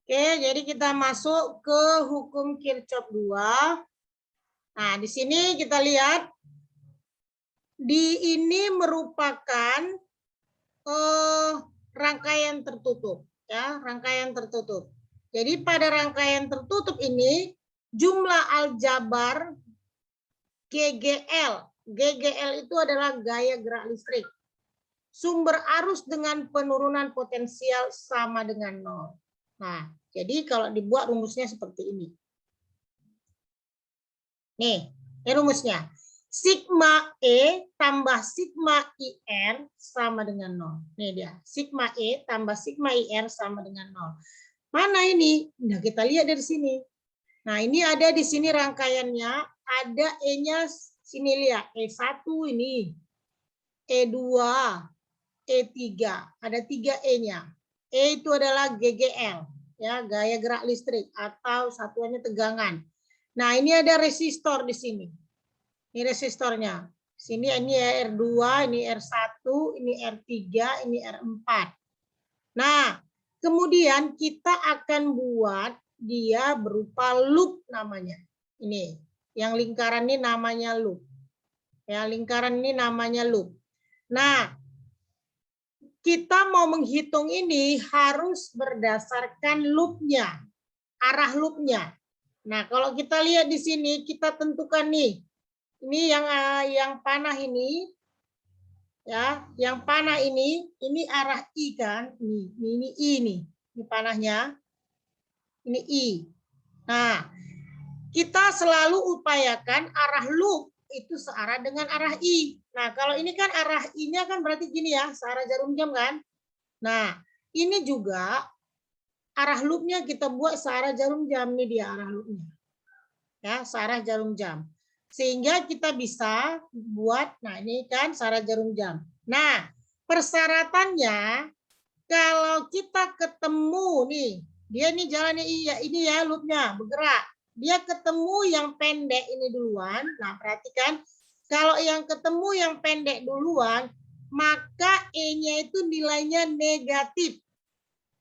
Oke, jadi kita masuk ke hukum Kirchhoff 2. Nah, di sini kita lihat ini merupakan rangkaian tertutup, ya, rangkaian tertutup. Jadi pada rangkaian tertutup ini jumlah aljabar GGL. GGL itu adalah gaya gerak listrik. Sumber arus dengan penurunan potensial sama dengan 0. Nah, jadi kalau dibuat rumusnya seperti ini. Nih, ini rumusnya. Sigma E tambah sigma IR sama dengan 0. Nih dia, sigma E tambah sigma IR sama dengan 0. Mana ini? Nah, kita lihat dari sini. Nah, ini ada di sini rangkaiannya, ada E-nya sini lihat, E1 ini, E2, E3, ada 3 E-nya. E itu adalah GGL, ya, gaya gerak listrik atau satuannya tegangan. Nah, ini ada resistor di sini. Ini resistornya. Sini ini R2, ini R1, ini R3, ini R4. Nah, kemudian kita akan buat dia berupa loop namanya. Ini, yang lingkaran ini namanya loop. Ya, lingkaran ini namanya loop. Nah, kita mau menghitung ini harus berdasarkan loopnya, arah loopnya. Nah, kalau kita lihat di sini, kita tentukan nih. Ini yang panah ini, ya, yang panah ini arah I kan, ini I nih, ini panahnya, ini I. Nah, kita selalu upayakan arah loop itu searah dengan arah I. Nah, kalau ini kan arah I-nya kan berarti gini ya, searah jarum jam kan. Nah, ini juga arah loopnya kita buat searah jarum jam, nih dia arah loopnya, ya, searah jarum jam. Sehingga kita bisa buat, nah ini kan searah jarum jam. Nah, persyaratannya kalau kita ketemu nih, dia nih jalannya iya, ini ya loopnya bergerak. Dia ketemu yang pendek ini duluan. Nah, perhatikan kalau yang ketemu yang pendek duluan, maka E-nya itu nilainya negatif.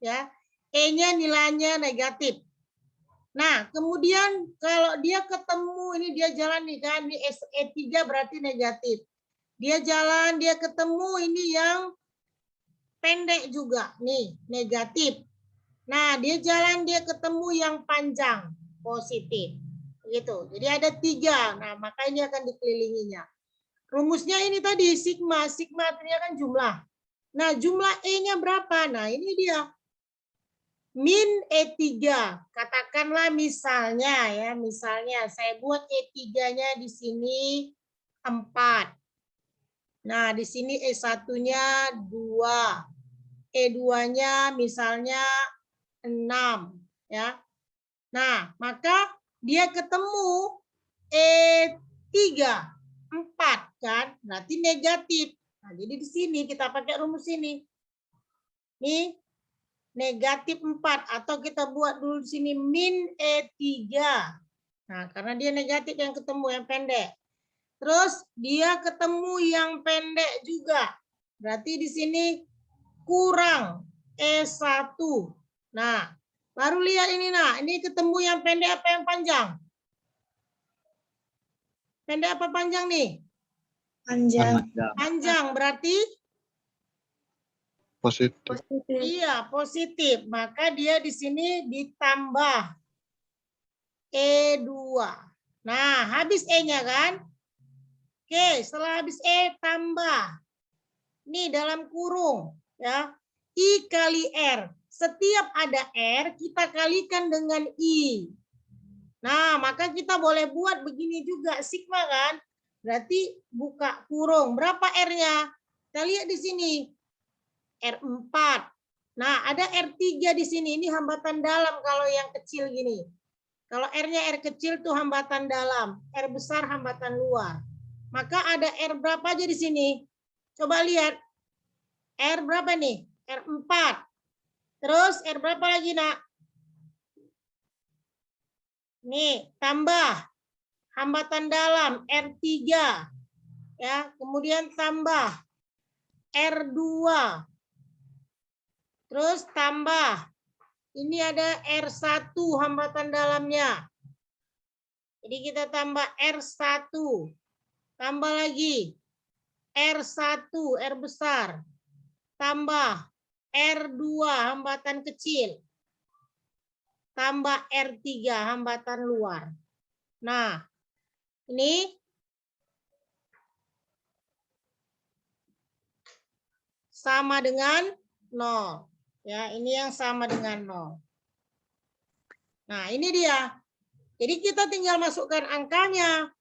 Ya, E-nya nilainya negatif. Nah, kemudian kalau dia ketemu, ini dia jalan nih kan, ini E3 berarti negatif. Dia jalan, dia ketemu ini yang pendek juga, nih, negatif. Nah, dia jalan, dia ketemu yang panjang, positif. Begitu. Jadi ada 3, nah makanya akan dikelilinginya. Rumusnya ini tadi, sigma. Sigma artinya kan jumlah. Nah, jumlah E-nya berapa? Nah, ini dia. Min E3, katakanlah misalnya ya, misalnya saya buat E3-nya di sini 4. Nah, di sini E1-nya 2. E2-nya misalnya 6 ya. Nah, maka dia ketemu E3 4 kan, berarti negatif. Nah, jadi di sini kita pakai rumus ini. Nih, negatif 4 atau kita buat dulu di sini min E3. Nah, karena dia negatif yang ketemu yang pendek. Terus dia ketemu yang pendek juga. Berarti di sini kurang E1. Nah, baru lihat ini nah, ini ketemu yang pendek apa yang panjang? Pendek apa panjang nih? Panjang. Panjang berarti Positif. iya, positif. Maka dia di sini ditambah E2. Nah, habis E-nya kan? Oke, setelah habis E tambah. Nih dalam kurung ya. I kali R. Setiap ada R kita kalikan dengan I. Nah, maka kita boleh buat begini juga sigma kan? Berarti buka kurung. Berapa R-nya? Kita lihat di sini. R4. Nah, ada R3 di sini. Ini hambatan dalam kalau yang kecil gini. Kalau R-nya R kecil tuh hambatan dalam. R besar hambatan luar. Maka ada R berapa aja di sini? Coba lihat. R berapa nih? R4. Terus R berapa lagi, Nak? Nih, tambah. Hambatan dalam R3. Ya, kemudian tambah R2. Terus tambah Ini ada R1 hambatan dalamnya. Jadi kita tambah R1. Tambah lagi R1, R besar. Tambah R2 hambatan kecil. Tambah R3 hambatan luar. Nah, ini sama dengan 0. Ya, ini yang sama dengan 0. Nah, ini dia. Jadi kita tinggal masukkan angkanya.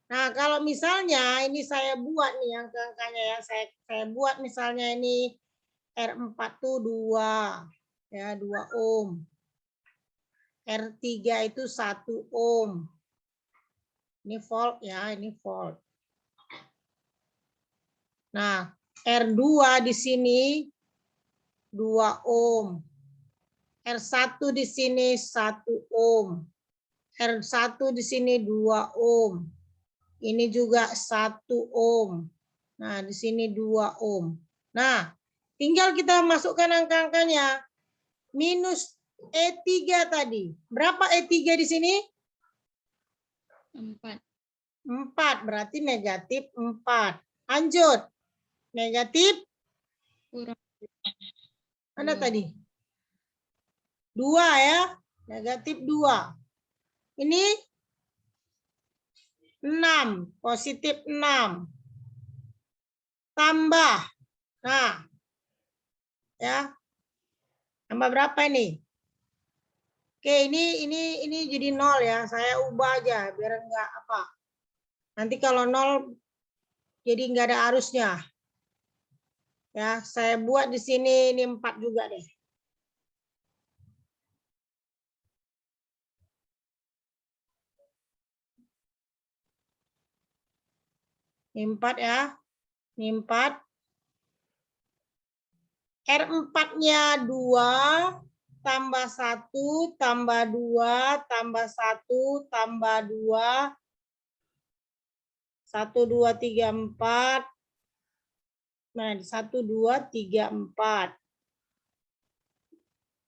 Nah, kalau misalnya ini saya buat nih angka-angkanya ya. Saya buat misalnya ini R4 tuh 2. Ya, 2 ohm. R3 itu 1 ohm. Ini volt ya, ini volt. Nah, R2 di sini 2 ohm. R1 di sini 1 ohm. R1 di sini 2 ohm. Ini juga 1 ohm. Nah, di sini 2 ohm. Nah, tinggal kita masukkan angka-angkanya. Minus E3 tadi. Berapa E3 di sini? 4. 4, berarti negatif 4. Lanjut. Negatif Kurang. mana 2. tadi? 2 ya. Negatif 2. Ini 6. Positif 6. Tambah. Nah. Ya. Tambah berapa ini? Oke, ini jadi 0 ya. Saya ubah aja biar enggak apa. Nanti kalau 0 jadi enggak ada arusnya. Ya, saya buat di sini ini 4 juga deh. Ini 4 ya. Ini 4. R4-nya 2 tambah 1 tambah 2 tambah 1 tambah 2 1 2 3 4. Nah, 1 2 3 4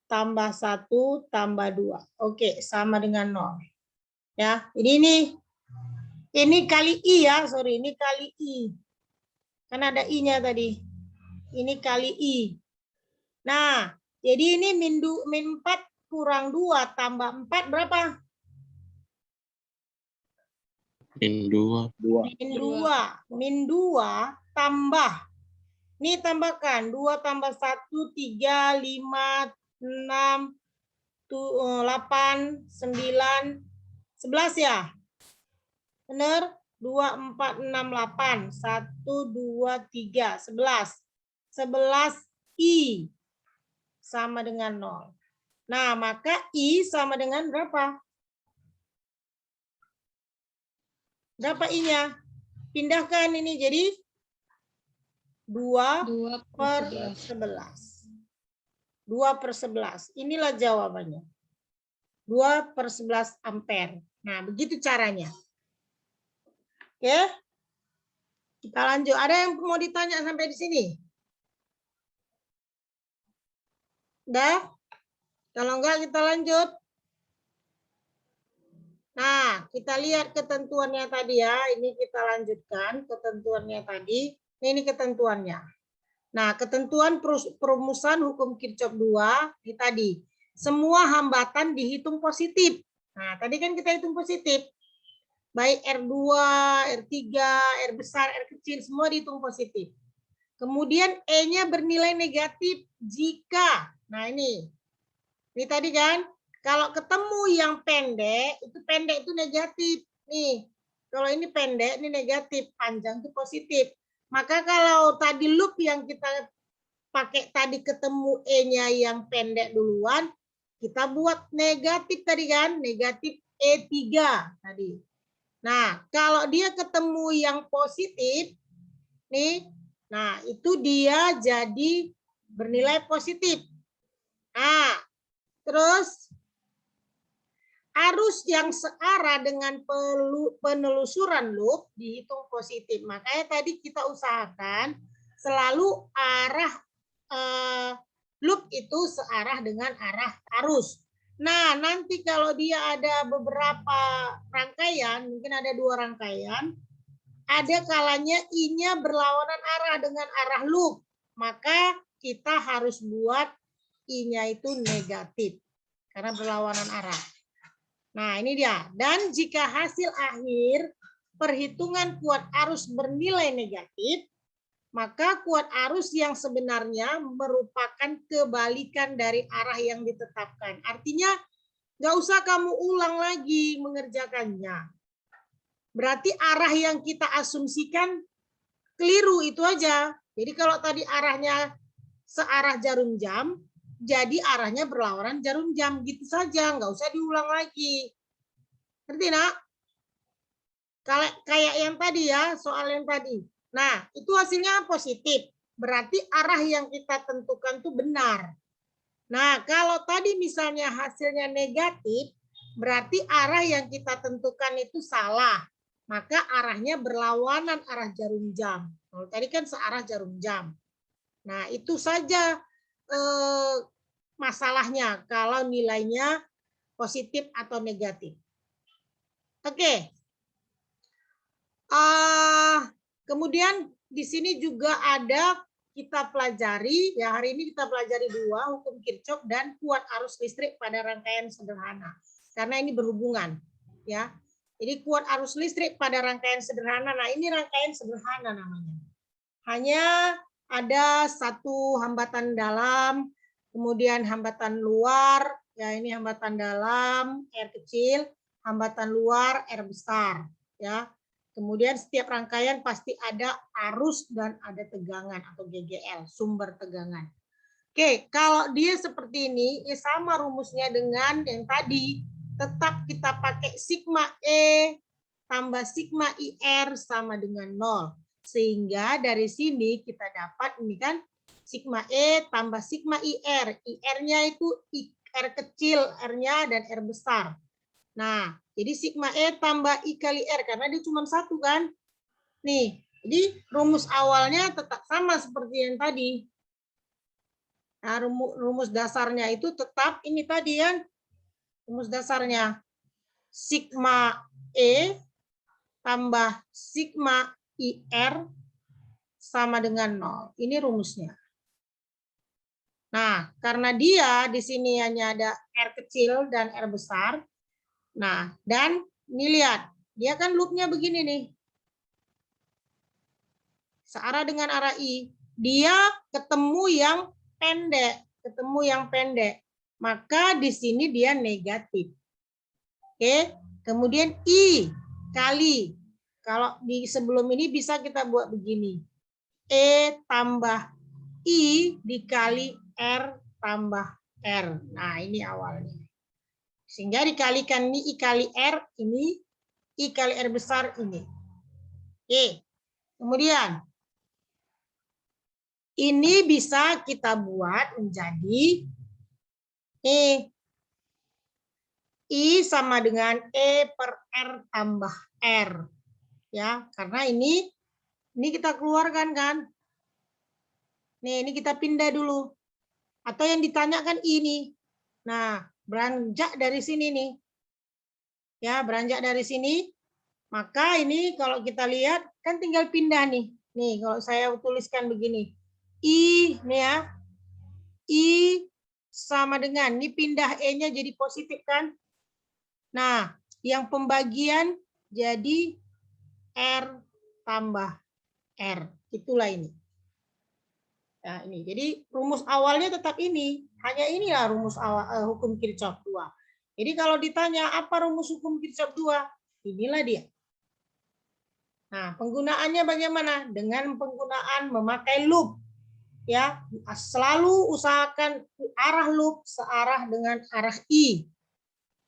tambah 1 tambah 2. Oke, sama dengan 0. Ya, ini kali I ya, sorry, ini kali I. Kan ada I-nya tadi. Ini kali I. Nah, jadi ini min 4 kurang 2 tambah 4 berapa? Min 2. Min 2. Min 2 tambah. Ini tambahkan. 2 tambah 1, 3, 5, 6, 8, 9, 11 ya? Benar? 2, 4, 6, 8. 1, 2, 3, 11. 11 I sama dengan 0. Nah, maka I sama dengan berapa? Berapa I-nya? Pindahkan ini jadi 2/11. 2/11. Inilah jawabannya. 2/11 ampere. Nah, begitu caranya. Oke. Kita lanjut. Ada yang mau ditanya sampai di sini? Udah? Kalau enggak kita lanjut. Nah, kita lihat ketentuannya tadi ya. Ini kita lanjutkan ketentuannya tadi. Ini ketentuannya. Nah, ketentuan perumusan hukum Kirchhoff 2 ini tadi. Semua hambatan dihitung positif. Nah, tadi kan kita hitung positif. Baik R2, R3, R besar, R kecil, semua dihitung positif. Kemudian E-nya bernilai negatif jika, nah ini tadi kan, kalau ketemu yang pendek itu negatif. Nih, kalau ini pendek, ini negatif, panjang itu positif. Maka kalau tadi loop yang kita pakai tadi ketemu E-nya yang pendek duluan, kita buat negatif tadi kan, negatif E3 tadi. Nah, kalau dia ketemu yang positif, nih, nah itu dia jadi bernilai positif. Nah, terus arus yang searah dengan penelusuran loop dihitung positif. Makanya tadi kita usahakan selalu arah Loop itu searah dengan arah arus. Nah, nanti kalau dia ada beberapa rangkaian, mungkin ada 2 rangkaian, ada kalanya I-nya berlawanan arah dengan arah loop. Maka kita harus buat I-nya itu negatif karena berlawanan arah. Nah, ini dia. Dan jika hasil akhir perhitungan kuat arus bernilai negatif, maka kuat arus yang sebenarnya merupakan kebalikan dari arah yang ditetapkan. Artinya, nggak usah kamu ulang lagi mengerjakannya. Berarti arah yang kita asumsikan keliru itu aja. Jadi kalau tadi arahnya searah jarum jam, jadi arahnya berlawanan jarum jam. Gitu saja, nggak usah diulang lagi. Ngerti, nak? Kayak yang tadi ya, soal yang tadi. Nah, itu hasilnya positif. Berarti arah yang kita tentukan itu benar. Nah, kalau tadi misalnya hasilnya negatif, berarti arah yang kita tentukan itu salah. Maka arahnya berlawanan arah jarum jam. Kalau tadi kan searah jarum jam. Nah, itu saja masalahnya kalau nilainya positif atau negatif. Oke. Kemudian di sini juga ada kita pelajari, ya hari ini kita pelajari 2, hukum Kirchhoff dan kuat arus listrik pada rangkaian sederhana. Karena ini berhubungan, ya. Jadi kuat arus listrik pada rangkaian sederhana. Nah, ini rangkaian sederhana namanya. Hanya ada satu hambatan dalam, kemudian hambatan luar, ya ini hambatan dalam R kecil, hambatan luar R besar, ya. Kemudian setiap rangkaian pasti ada arus dan ada tegangan atau GGL, sumber tegangan. Oke, kalau dia seperti ini, ya sama rumusnya dengan yang tadi. Tetap kita pakai sigma E tambah sigma IR sama dengan 0. Sehingga dari sini kita dapat ini kan sigma E tambah sigma IR. IR-nya itu R kecil, R-nya dan R besar. Nah, jadi sigma E tambah I kali R, karena dia cuma 1 kan. Nih, jadi rumus awalnya tetap sama seperti yang tadi. Nah, rumus dasarnya itu tetap ini tadi kan. Rumus dasarnya sigma E tambah sigma IR sama dengan 0. Ini rumusnya. Nah, karena dia di sini hanya ada R kecil dan R besar. Nah, dan ini lihat, dia kan loopnya begini nih. Searah dengan arah I. Dia ketemu yang pendek. Maka di sini dia negatif. Oke, kemudian I kali. Kalau di sebelum ini bisa kita buat begini. E tambah I dikali R tambah R. Nah, ini awalnya. Sehingga dikalikan ini I kali R, ini I kali R besar ini. Oke. Kemudian ini bisa kita buat menjadi I sama dengan E per R tambah R. Ya, karena ini kita keluarkan kan. Nih, ini kita pindah dulu. Atau yang ditanyakan ini. Nah, beranjak dari sini nih. Ya, beranjak dari sini. Maka ini kalau kita lihat kan tinggal pindah nih. Nih, kalau saya tuliskan begini. I nih ya. I sama dengan ini pindah E-nya jadi positif kan? Nah, yang pembagian jadi R tambah R. Itulah ini. Nah, ini. Jadi rumus awalnya tetap ini. Hanya inilah rumus awal hukum Kirchhoff 2. Jadi kalau ditanya apa rumus hukum Kirchhoff 2? Inilah dia. Nah, penggunaannya bagaimana? Dengan penggunaan memakai loop. Ya, selalu usahakan arah loop searah dengan arah I.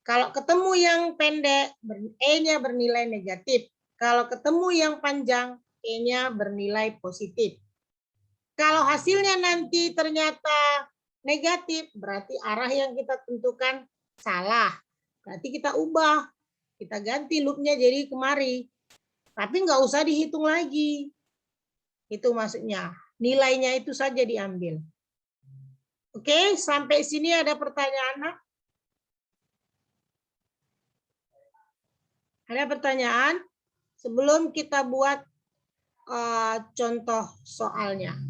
Kalau ketemu yang pendek, E-nya bernilai negatif. Kalau ketemu yang panjang, E-nya bernilai positif. Kalau hasilnya nanti ternyata negatif, berarti arah yang kita tentukan salah. Berarti kita ubah. Kita ganti loopnya jadi kemari. Tapi nggak usah dihitung lagi. Itu maksudnya. Nilainya itu saja diambil. Oke, sampai sini ada pertanyaan, Nak? Ada pertanyaan? Sebelum kita buat contoh soalnya.